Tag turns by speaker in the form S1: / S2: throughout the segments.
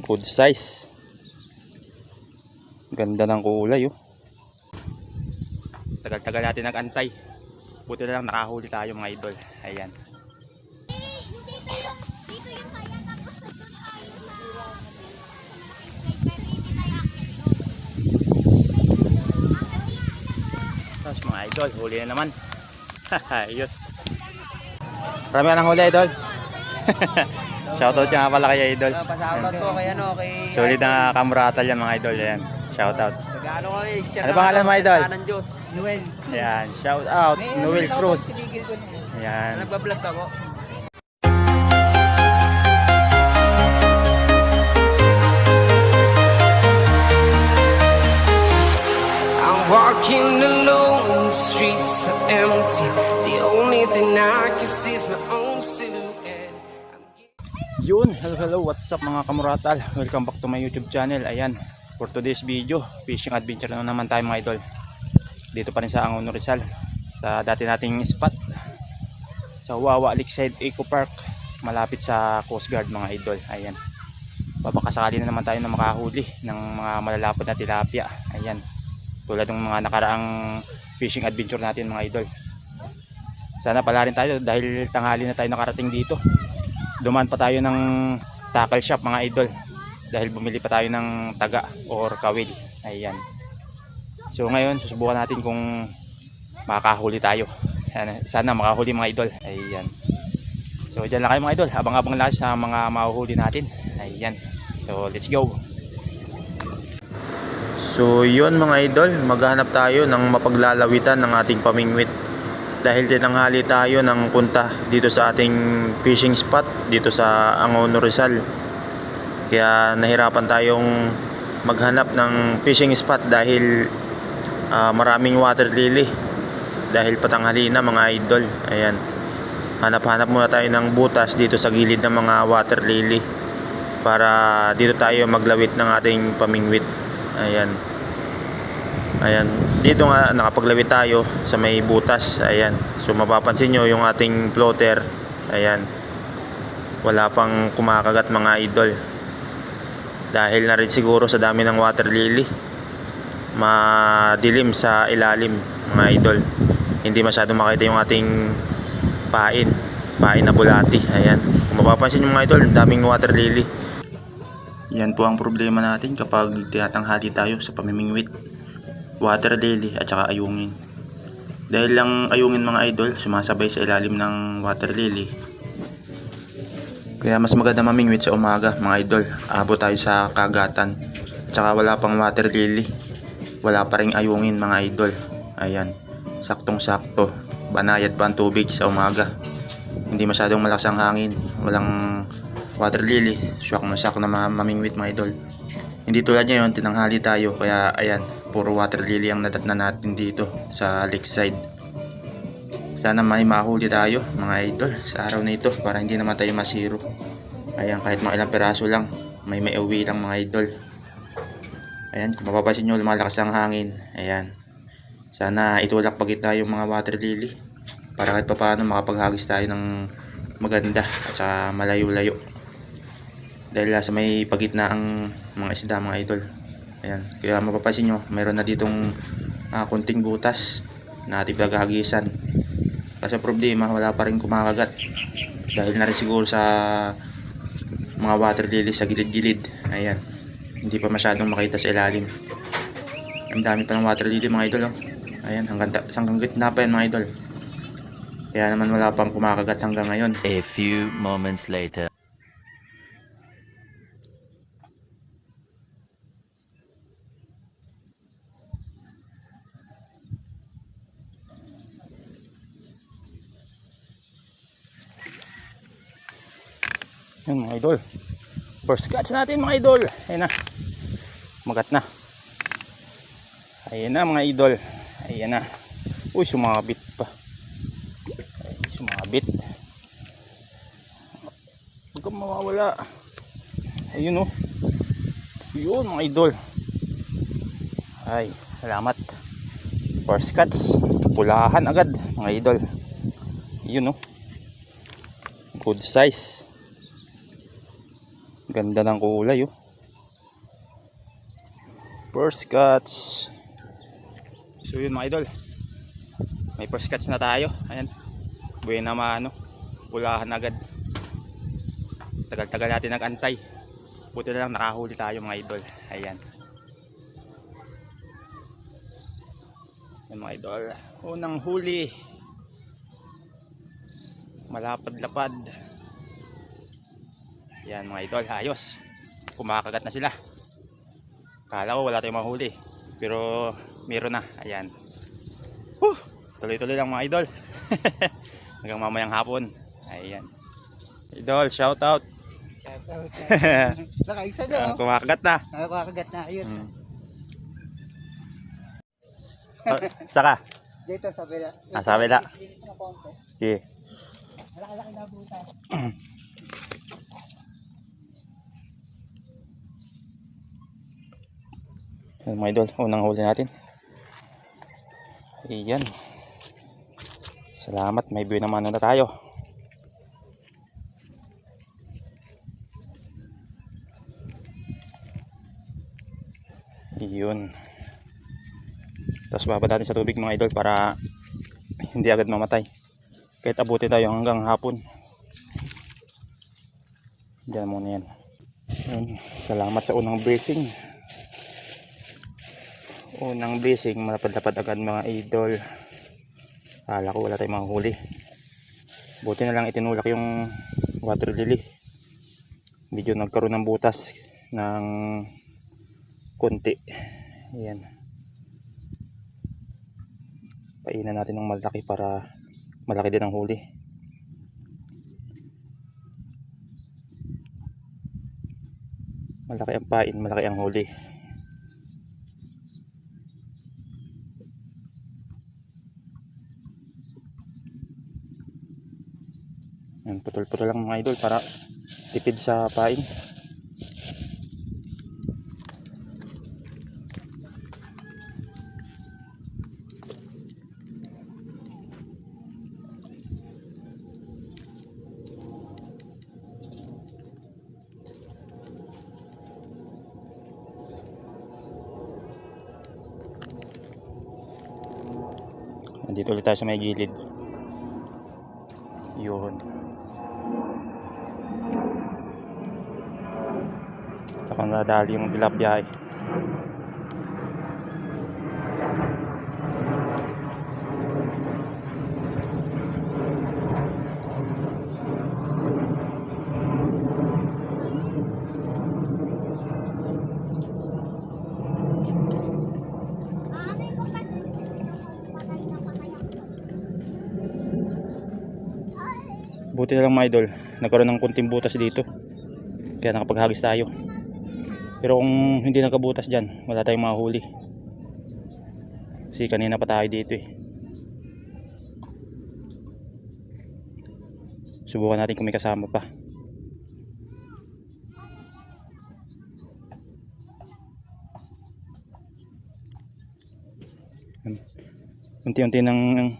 S1: Good size. Ganda ng kulay oh. Tagal-tagal natin nag-antay. Buti na lang nakahuli tayo mga idol. Ayan. Tapos mga idol, huli na naman. Ayos. Marami ka ng huli idol. Shoutout nga pala kay idol.
S2: Shoutout ko kay kay
S1: Solid na kamuratal yan mga idol. Ayan. Shoutout.
S2: Nag-ano kami,
S1: Ano pangalan mo idol?
S2: Diyos. Noel.
S1: Ayan. Shoutout. Noel Cruz. Ayan.
S2: Nagbablog ako.
S3: Walking alone, the streets are empty. The only thing I can see is my own silhouette.
S1: Yun, hello, what's up mga kamuratal? Welcome back to my YouTube channel. Ayan, for today's video, fishing adventure na naman tayo mga idol. Dito pa rin sa Angono Rizal, sa dati nating spot sa Wawa Lakeside Eco Park, malapit sa Coast Guard mga idol. Ayan, babakasakali na naman tayo na makahuli ng mga malalapad na tilapia. Ayan, tulad ng mga nakaraang fishing adventure natin mga idol. Sana pala rin tayo dahil tanghali na tayo nakarating dito. Dumaan pa tayo ng tackle shop mga idol dahil bumili pa tayo ng taga or kawil. Ayan. So ngayon susubukan natin kung makakahuli tayo. Sana makahuli mga idol. Ayan. So dyan lang kayo mga idol. Abang-abang lang sa mga mahuhuli natin. Ayan. So let's go. So yun mga idol, maghanap tayo ng mapaglalawitan ng ating pamingwit. Dahil tinanghali tayo ng punta dito sa ating fishing spot dito sa Angono Rizal. Kaya nahirapan tayong maghanap ng fishing spot dahil maraming water lily. Dahil patanghali na mga idol. Ayan. Hanap-hanap muna tayo ng butas dito sa gilid ng mga water lily para dito tayo maglawit ng ating pamingwit. Ayan. Ayan. Dito nga nakapaglawit tayo sa may butas. Ayan. So mapapansin nyo yung ating floater. Ayan. Wala pang kumakagat mga idol. Dahil na rin siguro sa dami ng water lily. Madilim sa ilalim mga idol. Hindi masyadong makita yung ating pain. Pain na bulati. Ayan. Kung mapapansin nyo mga idol, ang daming water lily. Yan po ang problema natin kapag tinatanghali tayo sa pamimingwit. Water lily at saka ayungin. Dahil lang ayungin mga idol, sumasabay sa ilalim ng water lily. Kaya mas maganda mamingwit sa umaga mga idol. Abot tayo sa kagatan. At saka wala pang water lily. Wala pa ring ayungin mga idol. Ayan. Saktong sakto. Banayad pa ang tubig sa umaga. Hindi masyadong malakas ang hangin. Walang water lily, shock na mamingwit mga idol. Hindi tulad ngayon, tinanghali tayo, kaya ayan, puro water lily ang nadatnan natin dito sa lakeside. Sana may mahuli tayo mga idol sa araw na ito para hindi naman tayo masiro. Ayan, kahit mga ilang peraso lang, may uwi lang mga idol. Ayan, kung mapapansin nyo, lumalakas ang hangin. Ayan, sana itulak pagitna yung mga water lily para kahit paano makapaghagis tayo ng maganda at saka malayo-layo. Dahil sa may pagitna ang mga isda mga idol. Ayan. Kaya mapapansin nyo, mayroon na ditong kunting butas na ating paghahagisan. Kasi problema, wala pa rin kumakagat. Dahil na rin siguro sa mga water lily sa gilid-gilid. Ayan. Hindi pa masyadong makita sa ilalim. Ang dami pa ng water lily mga idol. Oh. Ayan, hanggang gitna pa yan mga idol. Kaya naman wala pang kumakagat hanggang ngayon.
S4: A few moments later.
S1: Yun mga idol, first catch natin mga idol. Ayun na, magat na. Ayun na mga idol. Ayun na. Uy, sumabit pa. Ay, sumabit. Huwag kang mawawala. Ayun o. Yun mga idol. Ay, salamat. First catch, pulahan agad mga idol. Yun o. Good size. Ganda ng kulay oh. First catch. So yun mga idol, may first catch na tayo. Ayan, buena mano, pulahan agad. Tagal-tagal natin nag-antay, buti na lang nakahuli tayo mga idol. Ayan, yan mga idol, unang huli, malapad-lapad. Yan mga idol, ayos, kumakagat na sila. Kala ko wala tayong mahuli, pero meron na. Ayan, tuloy-tuloy lang mga idol. Hanggang mamayang hapon. Ayan idol, shout out.
S2: Nakaisa na.
S1: Kumakagat na.
S2: Nakakagat na. Ayos.
S1: Saka
S2: Dito sa bila.
S1: sa kabila. Sige.
S2: Malaki-laki na butas.
S1: Ayan mga idol, unang huli natin. Ayan, salamat, may view naman na tayo. Yun, tapos bababa natin sa tubig mga idol para hindi agad mamatay, kahit abutin tayo hanggang hapon. Diyan muna yan. Yun, salamat sa unang blessing. Unang blessing, malapad-lapad agad mga idol. Kala ko wala tayong mahuli, buti na lang itinulak yung water lily. Medyo nagkaroon ng butas ng konti. Ayan, painan natin ng malaki para malaki din ang huli. Malaki ang pain, malaki ang huli. Yan, putol-putol lang mga idol para tipid sa pain. Dito ulit tayo sa may gilid. Yun. Saka nadali yung tilapia eh. Buti na lang mga idol, nagkaroon ng kunting butas dito, kaya nakapaghagis tayo. Pero kung hindi nakabutas dyan, wala tayong mahuli, kasi kanina pa tayo dito eh. Subukan natin kung may kasama pa. Unti-unti nang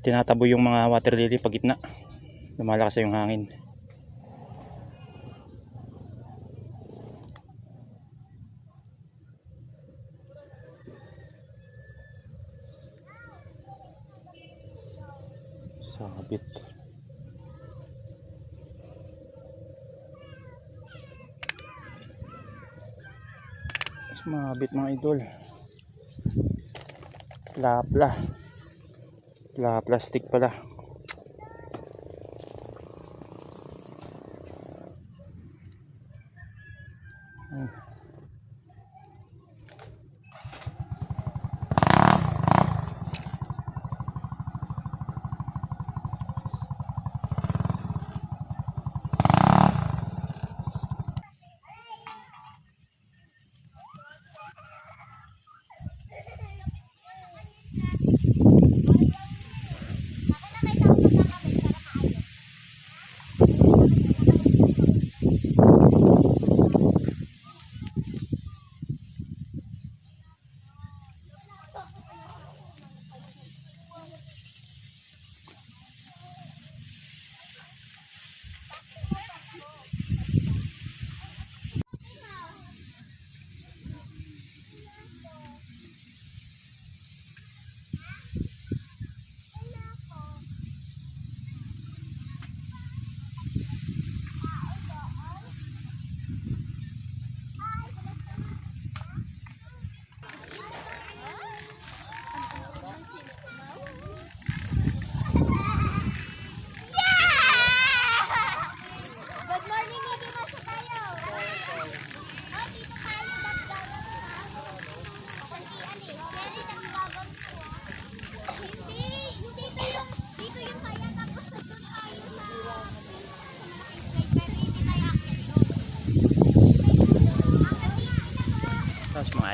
S1: tinatabo yung mga water lily pag gitna, lumalakas yung hangin. Sabit. Mas mabit mga idol. Plastic pala.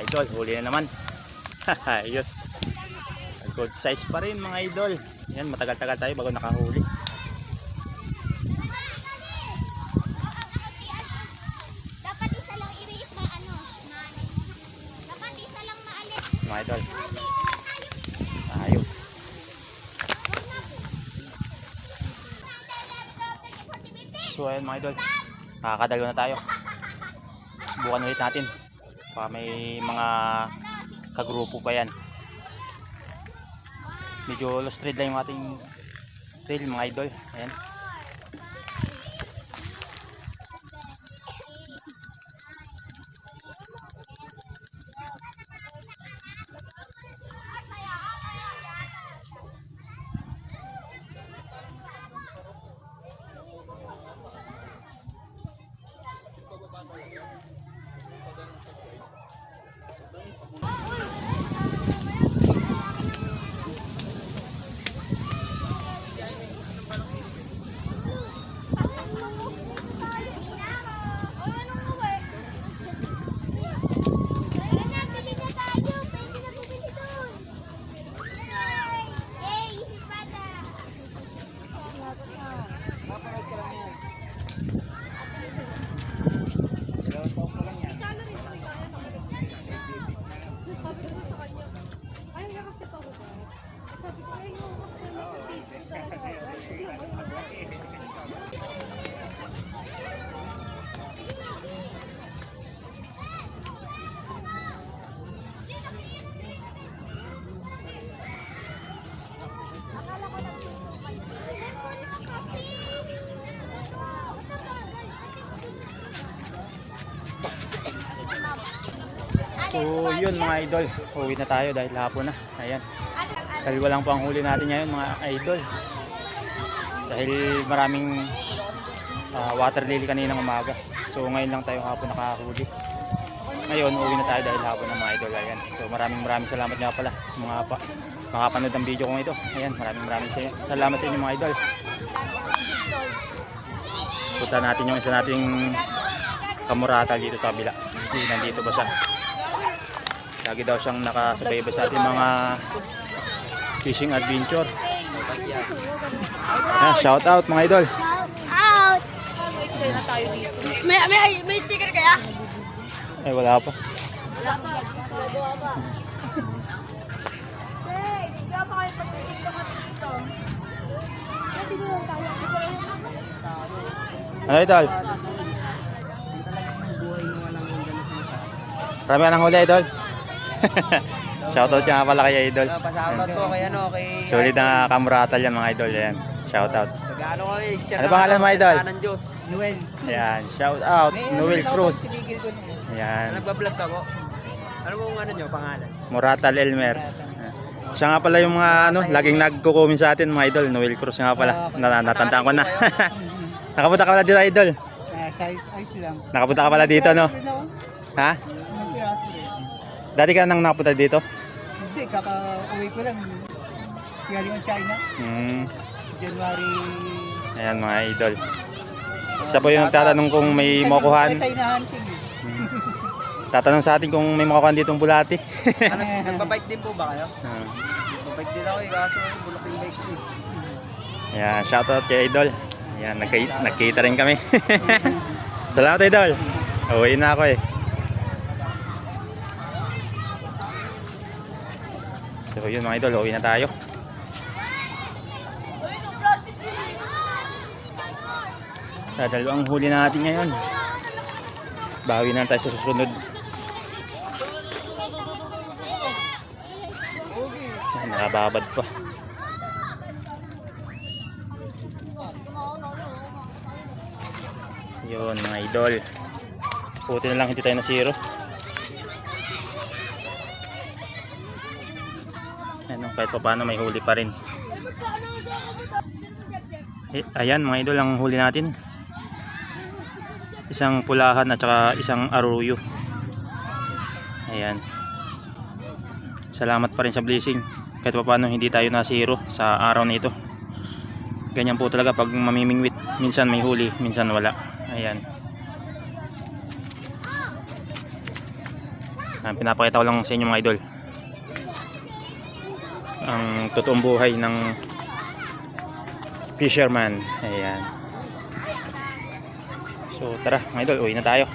S1: idol, huli na naman. Ayos. Good size pa rin mga idol. Yan, matagal-tagal tayo bago nakahuli.
S5: Dapat isa lang i-rate na ano, maalis. Dapat isa lang maalis.
S1: Mga idol. Ayos. So ayun mga idol, nakakadalo na tayo. Bukan ulit natin. Baka may mga kagrupo pa yan. Medyo lost thread lang yung ating trail mga idol. Ayan. So yun mga idol, uwi na tayo dahil hapon na. Ayan. Dahil walang pang huli natin ngayon mga idol. Dahil maraming water lily kaninang umaga. So ngayon lang tayo hapon nakahuli. Ngayon uwi na tayo dahil hapon na mga idol. Ayan. So maraming salamat nga pala mga makapanood ng video kong ito. Ayan, maraming salamat sa inyo mga idol. Punta natin yung isa nating kamurata dito sa kabila. Kasi nandito ba siya? Lagi daw siyang nakasubaybay sa ating mga fishing adventure. Shout out mga idol.
S5: Out!
S6: May sticker kaya?
S1: Ay wala pa.
S6: Wala pa. Gagawa pa. Hey, hindi pa kayo pagtitignan kami dito. Kasi doon tayo.
S1: Ano idol? Marami ka ng huli idol. Shoutout nga pala kay idol.
S2: Pasalamat po kay ano, kay...
S1: Solid na kamuratal yan mga idol. Ayan. Shoutout.
S2: Nag-ano kami, share
S1: Ano pangalan mo, idol?
S2: ng Diyos. Noel.
S1: Ayan. Shoutout. Noel Cruz.
S2: Sinigil ko na.
S1: Ayan.
S2: Nagbablog ka po. Ano mo ano nyo, pangalan?
S1: Muratal Elmer. Siya nga pala yung mga ano, laging nagko-comment sa atin mga idol. Noel Cruz nga pala. Natandaan ko na. Nakapunta ka pala dito idol.
S2: Size lang.
S1: Nakapunta ka pala dito no? Ha? Dati ka nang nakapunta dito?
S2: Hindi, kaka-uwi ko lang. Galing ang China. January...
S1: Ayan mga idol. Siya po yung nagtatanong kung may makukuhan.
S2: Tayo na hunting.
S1: Tatanong sa atin kung may makukuhan ditong bulati.
S2: Nagbabike din po ba kayo? Nagbabike din ako kaso bulak yung bike ko.
S1: Ayan, shoutout kay idol. Ayan, nagkita rin kami. Salamat idol. Uwi na ako eh. So yun mga idol, uwi na tayo. Dalawang huli natin ngayon. Bawi na tayo sa susunod. Ayan, nakababad pa. Yun mga idol. Puti na lang hindi tayo na zero. Ano, kahit pa paano may huli pa rin. Ayan mga idol ang huli natin. Isang pulahan at saka isang aruyo. Ayan. Salamat pa rin sa blessing. Kahit pa paano hindi tayo na zero sa araw na ito. Ganyan po talaga pag mamimingwit. Minsan may huli, minsan wala. Ayan. Pinapakita ko lang sa inyo mga idol ang totoong buhay ng fisherman. Ayan. So tara mga idol, uwi na tayo.